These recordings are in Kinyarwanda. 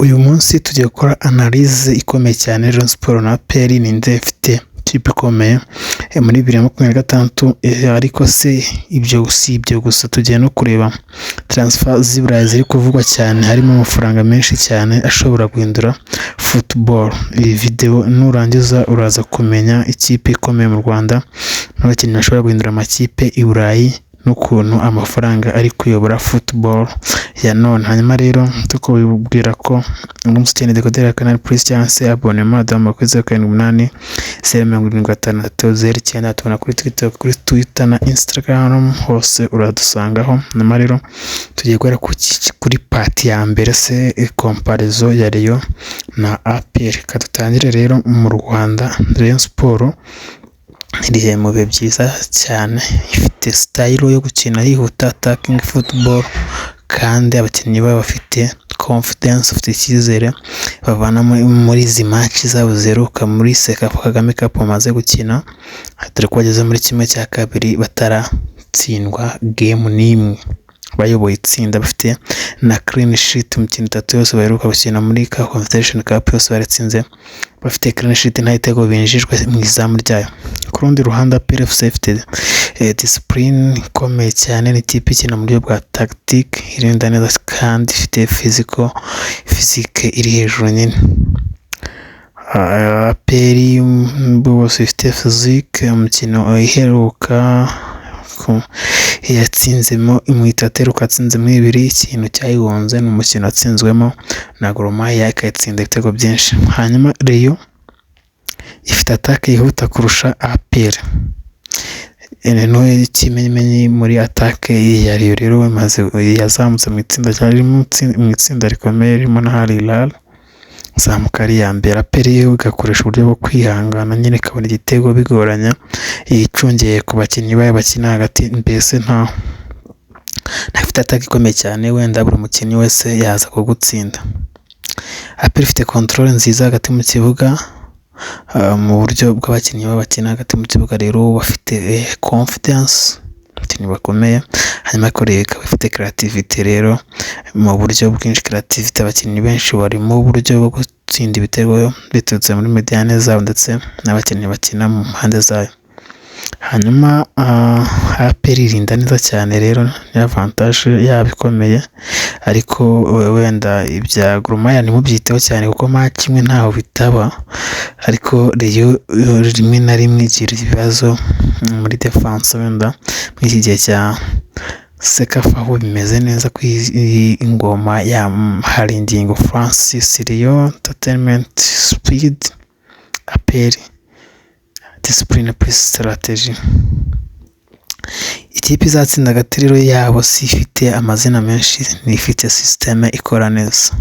Uyu munsi tugiye gukora analyse ikomeye cyane Rayon Sports na APR ninde ifite ikipe ikomeye muri 2026, ariko se ibyo gusa tugiye no kureba transfer z'Iburayi ziri kuvugwa cyane, harimo amafaranga menshi cyane ashobora guhindura football. Iyi video nurangiza uraza kumenya ikipe ikomeye mu Rwanda n'abakinnyi bashobora guhindura amakipe i Burayi n'ukuntu amafaranga ari kuyobora football ya none. Hanyuma rero tukubwira ko umunsi cyane decoder ya Canal Plus cyangwa se abonnement d'amakwezi ya 8 756 tubona kuri Twitter na Instagram, hose uradusangaho. Hanyuma rero tugiye guhera kuri party ya mbere, se comparaison ya Rayon na APR. Katutangire rero mu Rwanda, Rayon Sports iri mu bihe byiza cyane, ifite style yo gukina yihuta attacking football, kandi abakinnyi baba bafite confidence, ufite icyizere bavana muri izi match zabo zeruka muri Sekafa Kagame Cup bamaze gukina, dore ko bageze muri kimwe cya kabiri bataratsindwa game n'imwe, bayoboye itsinda bafite na clean sheet mu kintu 3 yose baheruka gukina muri Confederation Cup yose baratsinze, bafite clean sheet nta itego binjijwe mu izamu ryayo. Ku rundi ruhande PFC ifite discipline ikomeye cyane, ni tipe ikina mu buryo bwa tactique, irinda neza kandi ifite physique iri hejuru nyine. APR bose ifite physique, umukino iheruka yatsinzemo imwitatero katsinzemo 2, ikintu cyayihonze n'umukino atsinzwemo na Gor Mahia ikayitsinda ibitego byinshi. Hanyuma Rayon ifite attaque yihuta kurusha APR, no ikimenyimenyi muri attaque ya Rayon rero maze yazamutse mu itsinda cyarimo mu itsinda rikomeye ririmo na Al Hilal, zamuka ari ya mbere. APR igakoresha uburyo bwo kwihangana nyine kabona igitego bigoranya, yicungeye ku bakinnyi bayo bakina hagati, mbese ntafite attaque ikomeye cyane, wenda buri mukinnyi wese yaza kugutsinda. APR ifite control nziza hagati mu kibuga, mu buryo bw'abakinnyi bakina hagati mu kibuga rero bafite confidence, abakinnyi bakomeye. Hanyuma Korea ikaba ifite creativity rero mu buryo bwinshi, creativity abakinnyi benshi bari mu buryo bwo gutsinda ibitego biturutse muri mediane zabo ndetse n'abakinnyi bakina mu mpande zayo. Hanyuma APR irinda neza cyane rero ni avantage yabikomeye, ariko wenda ibya Gor Mahia ntimubyiteho cyane kuko match imwe ntaho bitaba, ariko Rayon rimwe na rimwe igira ibibazo muri defense, wenda muri iki gihe cya Sekafa aho bimeze neza ku ingoma ya Haringingo Francis. Rayon entertainment speed, APR discipline plus strategy. Ikipe izatsinda agaterero yabo si ifite amazina menshi, ni ifite systeme ikora neza.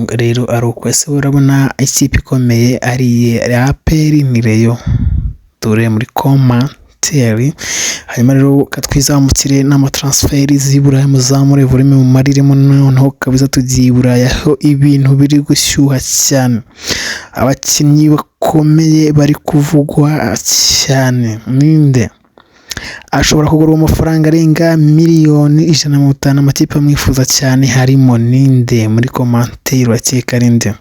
Rero ari uko ese urabona ikipe ikomeye ari APR ni Rayon, dore muri commentary. Hanyuma rero katwizamukire n'amatransfer z'Iburayi muzamure volume mu mariremo, noneho kabiza tugiye Iburayi aho ibintu biri gushyuha cyane, abakinnyi bakomeye bari kuvugwa cyane. Ninde ashobora kugura amafaranga arenga miliyoni 150, amakipe amwifuza cyane harimo ninde? Muri commentaire urakeka ninde?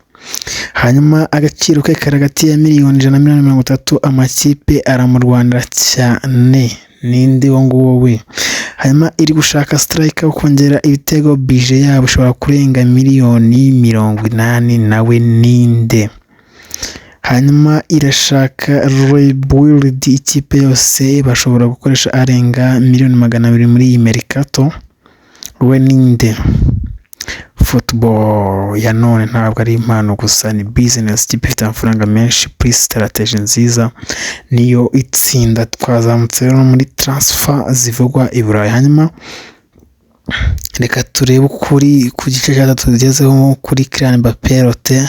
Hanyuma agaciro ke karagati ya miliyoni 130, amakipe aramurwanira cyane, ninde wo nguwo we? Hanyuma iri gushaka striker ukongera ibitego, budget yabo ushobora kurenga miliyoni 80, nawe ninde? Hanyuma irashaka rebuild, ikipe yose bashobora gukoresha arenga miliyoni 200 muri iyi mercato, we ninde? Football ya none ntabwo ari impano gusa, ni business. Ikipe ifite amafaranga menshi plus strategy nziza niyo itsinda. Twazamutse rero muri transfer zivugwa i Burayi. Hanyuma reka turebe ku gice cya 3 tugezeho kuri Kylian Mbappé,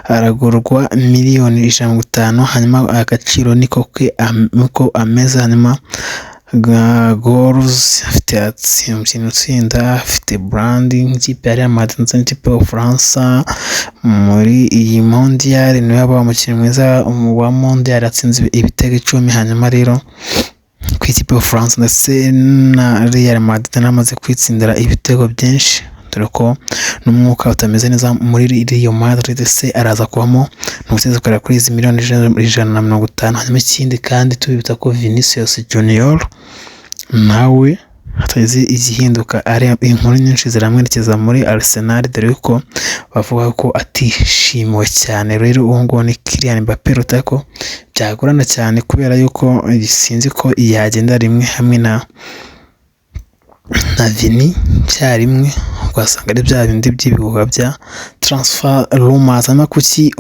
aragurwa miliyoni 150. Hanyuma agaciro niko ameze. Hanyuma goals afite atsinda, afite branding, ikipe yari amadanza n'ikipe ya France muri iyi mondial, niwe yaba umukinnyi mwiza wa mondial, atsinze ibitego 10. Hanyuma rero ku ikipe ya France ndetse na Real Madrid namaze kwitsindira ibitego byinshi, dore ko n'umwuka utameze neza muri Real Madrid se araza kubamo n'ubuteze kugera kuri izi miliyoni 150. Hanyuma ikindi kandi tubibutsa ko Vinicius Junior nawe hatagize igihinduka, ari inkuru nyinshi ziramwerekeza muri Arsenal, dore ko bavuga ko atishimiwe cyane. Rero uwo ngo ni Kylian Mbappé rutako byagorana cyane, kubera yuko sinzi ko yagenda rimwe hamwe na Vini cyarimwe, ugasanga ari bya bindi by'ibihuha bya transfer rumors. Ama kuki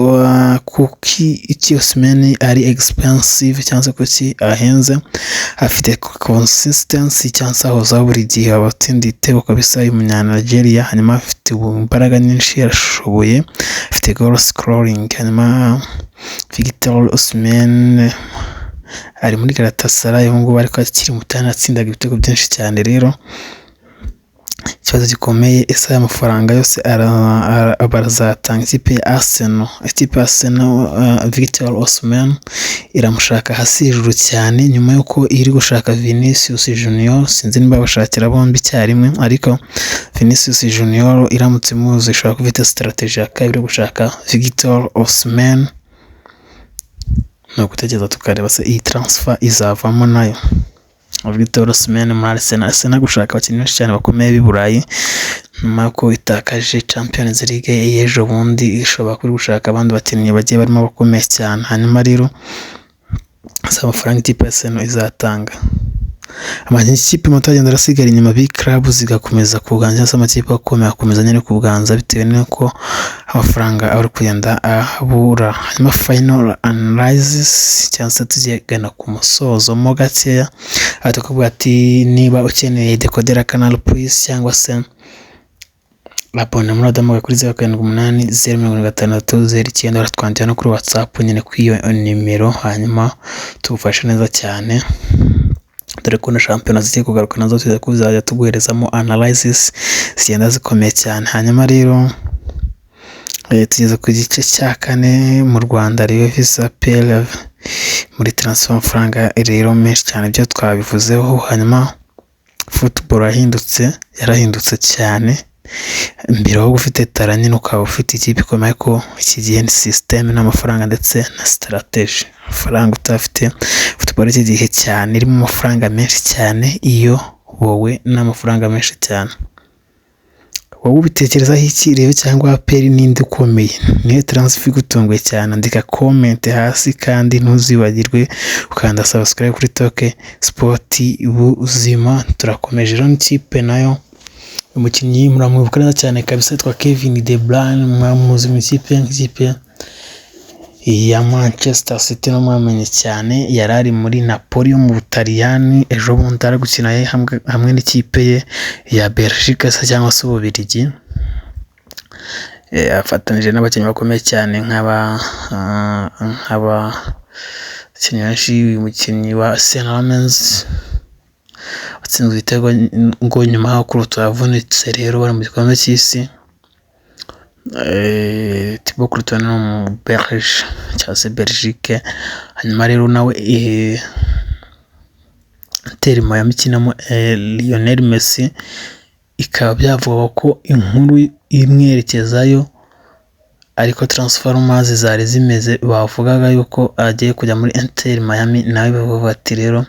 Osimhen ari expensive cyangwa kuki ahenze, afite consistency cyangwa ahoza buri gihe abatsinda igitego kabisa Nigeria. Hanyuma afite imbaraga nyinshi, yarashoboye, afite goal scoring. Hanyuma Victor Osimhen ari muri Galatasaray ubu ngubu, ariko akiri mutana atsindaga ibitego byinshi cyane. Rero ikibazo gikomeye, ese aya mafaranga yose barazatanga ikipe ya Arsenal. Ikipe ya Arsenal Victor Osimhen iramushaka hasi hejuru cyane, nyuma yuko iri gushaka Vinicius Junior. Sinzi niba bashakira bombi icyarimwe, ariko Vinicius Junior iramutse muzi ishobora kuba ifite strategy ya kabiri gushaka Victor Osimhen. No gutegereza tukareba se iyi transfer izavamo nayo. Victor Osimhen muri Arsenal gushaka abakinnyi benshi cyane bakomeye b'i Burayi, nyuma yuko itakaje Champions League y'ejo bundi, ishobora kuri gushaka abandi bakinnyi bagiye barimo bakomeye cyane. Hanyuma rero amafaranga ikipe ya Arsenal izatanga, amakipe matagenda arasigara inyuma, big club zigakomeza kuganza, amakipe akomeye akomeza nyine kuganza, bitewe n'uko amafaranga ari kugenda abura. Hanyuma final analysis cyangwa se tugana ku musozo mo gakeya, tukavuga ati niba ukeneye decoder Canal Plus cyangwa se abone muri adamuga kuri 07805609 baratwandikira no kuri WhatsApp nyine kuri iyo nimero, hanyuma tugufasha neza cyane. Dore ko na shampiyona zigiye kugaruka nazo tuza kuzajya tuguherezamo analysis zigenda zikomeye cyane. Hanyuma rero tugeze ku gice cya kane mu Rwanda, rero visa PL muri transfer amafaranga rero menshi cyane, byo twabivuzeho. Hanyuma football yarahindutse cyane, mbere aho ufite tara nyine ukaba ufite ikipe ikomeye, ko iki gihe ni system n'amafaranga ndetse na strategy. Amafaranga utafite football iki gihe cyane irimo amafaranga menshi cyane, iyo wowe n'amafaranga menshi cyane. Wowe ubitekerezaho iki rero, cyangwa aperi ninde ukomeye? Niyo transfer gutunguye cyane? Andika comment hasi, kandi ntuzibagirwe ukanda subscribe kuri Toke Sport Ubuzima. Turakomeje rero n'ikipe nayo, umukinnyi muramwibuka neza cyane kabisa, yitwa Kevin De Bruyne. Mwamuzi mu ikipe ya Manchester City, no mwamenye cyane, yarari muri Napoli yo mu Butaliyani. Ejo bundi ari gukina hamwe n'ikipe ye ya Belgique cyangwa se Ububiligi, afatanije n'abakinnyi bakomeye cyane umukinnyi wa Senamens watsinzwe igitego ngo nyuma yo kuruta yavunitse. Rero bari mu gikombe cy'isi, Thibaut Courtois no mu cyangwa se Belgique. Hanyuma rero nawe Inter Miami ikinamo Lionel Messi, ikaba byavuga ko inkuru imwerekezayo, ariko transfer rumors zari zimeze, bavugaga yuko agiye kujya muri Inter Miami. Nawe bavuga ati rero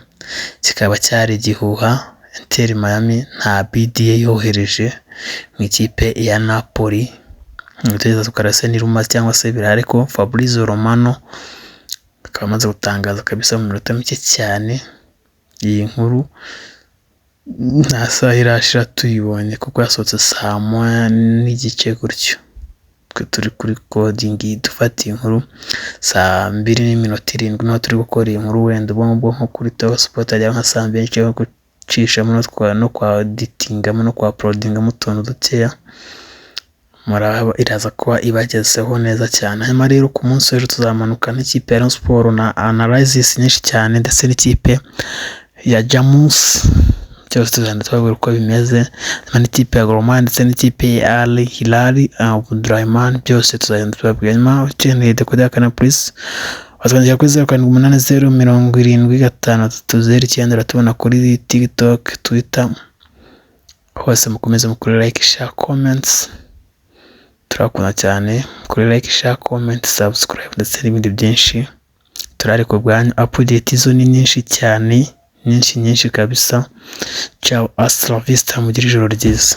kikaba cyari gihuha, Inter Miami nta BDA yohereje mu ikipe ya Napoli. Nguteza tukarase ni rumors cyangwa se birare, ariko Fabrizio Romano akaba amaze gutangaza kabisa mu minota mike cyane. Iyi nkuru nta saha irashira tuyibonye, kuko yasohotse saa moya n'igice gutyo. Twe turi kuri coding dufata inkuru saa 2:07 no turi gukora iyi nkuru, wenda ubwo nko kuri Toke Sport ajya nka saa 2 cyo gucisha no kwa editingamo no kwa uploadingamo utuntu dukeya, muraba iraza kuba ibagezeho neza cyane. Hanyuma rero ku munsi w'ejo tuzamanuka n'ikipe ya Rayon Sport na analysis nyinshi cyane, ndetse n'ikipe ya Jamus, cyose tuzanda twabwira uko bimeze, n'ikipe ya Gor Mahia ndetse n'ikipe ya Al Hilal Abdurrahman, byose tuzagenda tubabwira. Nyuma ukeneye decoder Canal Plus watwandikira kuri 0780753009, tubona kuri TikTok, Twitter, hose mukomeze mukore like, share, comments, turakunda cyane. Kuri like, share, comment, subscribe ndetse n'ibindi byinshi. Turari ku bwanyu, update zo ni nyinshi cyane, nyinshi kabisa. Ciao, hasta la vista, mugire ijoro ryiza.